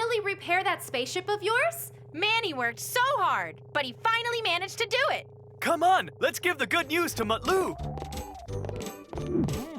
finally repair that spaceship of yours? Manny worked so hard, but he finally managed to do it. Come on, let's give the good news to Mutlu.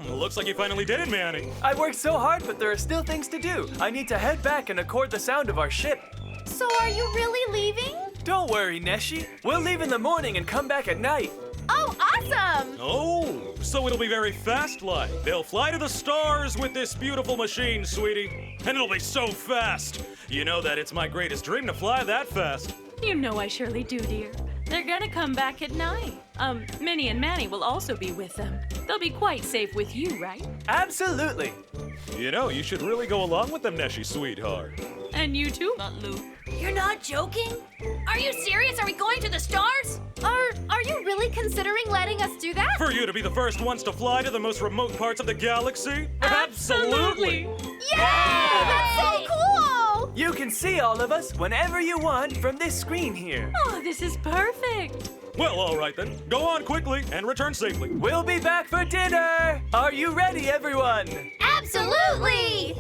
Looks like you finally did it, Manny. I worked so hard, but there are still things to do. I need to head back and record the sound of our ship. So are you really leaving? Don't worry, Neşe. We'll leave in the morning and come back at night. Oh, awesome! Oh, so it'll be very fast-like. They'll fly to the stars with this beautiful machine, sweetie. And it'll be so fast. You know that it's my greatest dream to fly that fast. You know I surely do, dear. They're gonna come back at night. Minnie and Manny will also be with them. They'll be quite safe with you, right? Absolutely. You know, you should really go along with them, Neşe, sweetheart. And you too, Mutlu. You're not joking? Are you serious? Are we going to the stars? Are you really considering letting us do that? For you to be the first ones to fly to the most remote parts of the galaxy? Absolutely. Yay! That's so cool! You can see all of us whenever you want from this screen here. Oh, this is perfect. Well, all right then. Go on quickly and return safely. We'll be back for dinner. Are you ready, everyone? Absolutely!